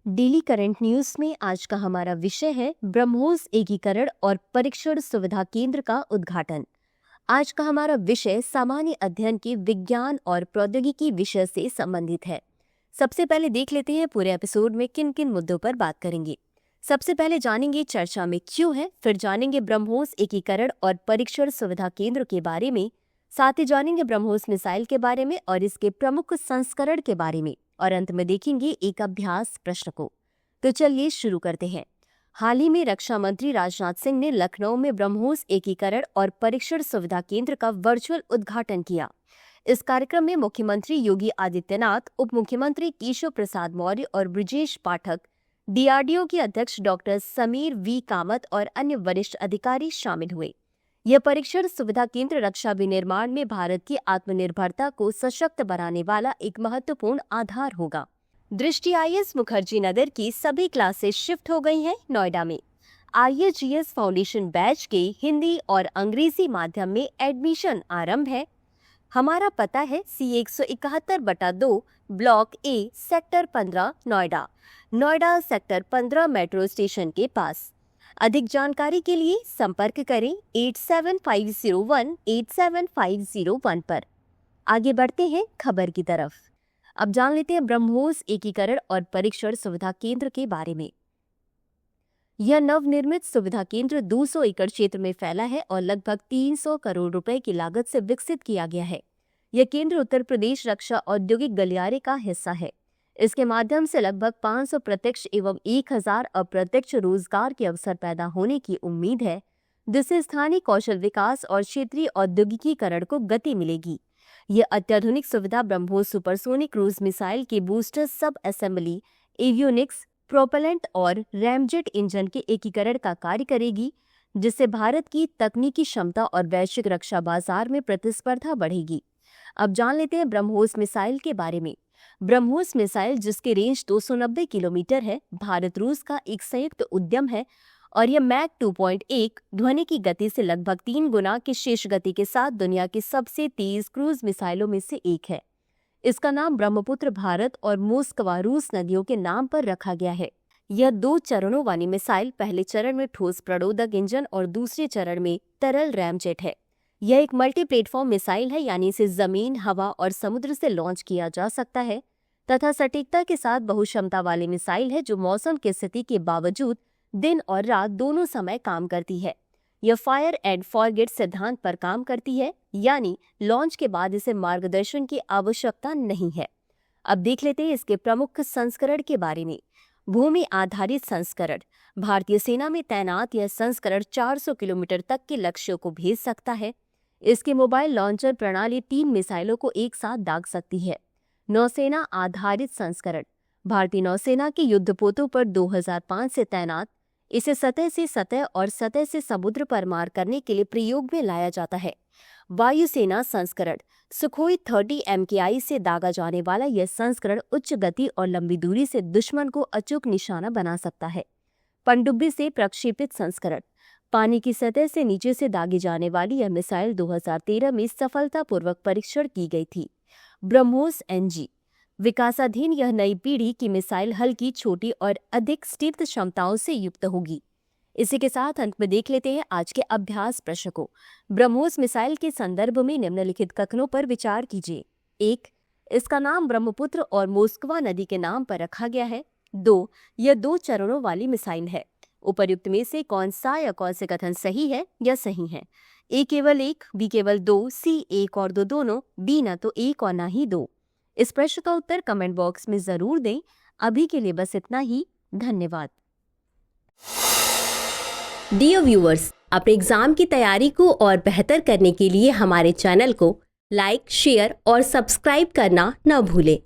Daily current news में आज का हमारा विषय है ब्रह्मोस एकीकरण और परीक्षण सुविधा केंद्र का उद्घाटन। आज का हमारा विषय सामान्य अध्ययन के विज्ञान और प्रौद्योगिकी विषय से संबंधित है। सबसे पहले देख लेते हैं पूरे एपिसोड में किन किन मुद्दों पर बात करेंगे। सबसे पहले जानेंगे चर्चा में क्यों है, फिर जानेंगे ब्रह्मोस एकीकरण और परीक्षण सुविधा केंद्र के बारे में, साथ ही जानेंगे ब्रह्मोस मिसाइल के बारे में और इसके प्रमुख संस्करण के बारे में, और अंत में देखेंगे एक अभ्यास प्रश्न को। तो चलिए शुरू करते हैं। हाल ही में रक्षा मंत्री राजनाथ सिंह ने लखनऊ में ब्रह्मोस एकीकरण और परीक्षण सुविधा केंद्र का वर्चुअल उद्घाटन किया। इस कार्यक्रम में मुख्यमंत्री योगी आदित्यनाथ, उप मुख्यमंत्री केशव प्रसाद मौर्य और ब्रजेश पाठक, डीआरडीओ के अध्यक्ष डॉक्टर समीर वी कामत और अन्य वरिष्ठ अधिकारी शामिल हुए। यह परीक्षण सुविधा केंद्र रक्षा विनिर्माण में भारत की आत्मनिर्भरता को सशक्त बनाने वाला एक महत्वपूर्ण आधार होगा। दृष्टि आईएएस मुखर्जी नगर की सभी क्लासेस शिफ्ट हो गई हैं नोएडा में। आईएजीएस फाउंडेशन बैच के हिंदी और अंग्रेजी माध्यम में एडमिशन आरंभ है। हमारा पता है C171/2 block A sector 15 Noida sector 15 metro station के पास। अधिक जानकारी के लिए संपर्क करें 8750187501 पर। आगे बढ़ते हैं खबर की तरफ। अब जान लेते हैं ब्रह्मोस एकीकरण और परीक्षण सुविधा केंद्र के बारे में। यह नवनिर्मित सुविधा केंद्र 200 एकड़ क्षेत्र में फैला है और लगभग 300 करोड़ रुपए की लागत से विकसित किया गया है। यह केंद्र उत्तर प्रदेश रक्षा औद्योगिक गलियारे का हिस्सा है। इसके माध्यम से लगभग 500 प्रत्यक्ष एवं 1000 अप्रत्यक्ष रोजगार के अवसर पैदा होने की उम्मीद है, जिससे स्थानीय कौशल विकास और क्षेत्रीय औद्योगिकीकरण को गति मिलेगी। यह अत्याधुनिक सुविधा ब्रह्मोस सुपरसोनिक क्रूज मिसाइल के बूस्टर, सब असेंबली, एवियोनिक्स, प्रोपेलेंट और रैमजेट इंजन के एकीकरण का कार्य करेगी, जिससे भारत की तकनीकी क्षमता और वैश्विक रक्षा बाजार में प्रतिस्पर्धा बढ़ेगी। अब जान लेते हैं ब्रह्मोस मिसाइल के बारे में। ब्रह्मोस मिसाइल, जिसके रेंज 290 किलोमीटर है, भारत रूस का एक संयुक्त उद्यम है और यह मैक 2.1 ध्वनि की गति से लगभग 3 गुना की शेष गति के साथ दुनिया की सबसे तेज क्रूज मिसाइलों में से एक है। इसका नाम ब्रह्मपुत्र भारत और मोस्कवा रूस नदियों के नाम पर रखा गया है। यह 2 चरणों वाली मिसाइल पहले चरण में ठोस प्रणोदक इंजन और दूसरे चरण में तरल रैमजेट है। यह एक मल्टी प्लेटफॉर्म मिसाइल है, यानी इसे जमीन, हवा और समुद्र से लॉन्च किया जा सकता है तथा सटीकता के साथ बहुक्षमता वाली मिसाइल है जो मौसम की स्थिति के बावजूद दिन और रात दोनों समय काम करती है। यह फायर एंड फॉरगेट सिद्धांत पर काम करती है, यानी लॉन्च के बाद इसे मार्गदर्शन की आवश्यकता नहीं है। अब देख लेते हैं इसके प्रमुख संस्करण के बारे में। भूमि आधारित संस्करण। भारतीय सेना में तैनात यह संस्करण 400 किलोमीटर तक के लक्ष्यों को भेज सकता है। इसके मोबाइल लॉन्चर प्रणाली 3 मिसाइलों को एक साथ दाग सकती है। नौसेना आधारित संस्करण। भारतीय नौसेना के युद्धपोतों पर 2005 से तैनात इसे सतह से सतह और सतह से समुद्र पर मार करने के लिए प्रयोग में लाया जाता है। वायुसेना संस्करण। सुखोई 30 MKI से दागा जाने वाला यह संस्करण उच्च गति और लंबी दूरी से दुश्मन को अचूक निशाना बना सकता है। पनडुब्बी से प्रक्षेपित संस्करण। पानी की सतह से नीचे से दागी जाने वाली यह मिसाइल 2013 में सफलतापूर्वक परीक्षण की गई थी। ब्रह्मोस NG। विकासाधीन यह नई पीढ़ी की मिसाइल हल्की, छोटी और अधिक स्थित क्षमताओं से युक्त होगी। इसी के साथ अंत में देख लेते हैं आज के अभ्यास प्रश्न को। ब्रह्मोस मिसाइल के संदर्भ में निम्नलिखित कथनों पर विचार कीजिए। 1. इसका नाम ब्रह्मपुत्र और मोस्कवा नदी के नाम पर रखा गया है। 2. यह 2 चरणों वाली मिसाइल है। उपर्युक्त में से कौन सा या कौन से कथन सही है या सही है? A केवल 1, B केवल 2, C 1 और 2 दोनों, D न तो 1 और न ही 2। इस प्रश्न का उत्तर कमेंट बॉक्स में जरूर दें। अभी के लिए बस इतना ही। धन्यवाद। डियर व्यूअर्स, अपने एग्जाम की तैयारी को और बेहतर करने के लिए हमारे चैनल को लाइक, शेयर और सब्सक्राइब करना न भूलें।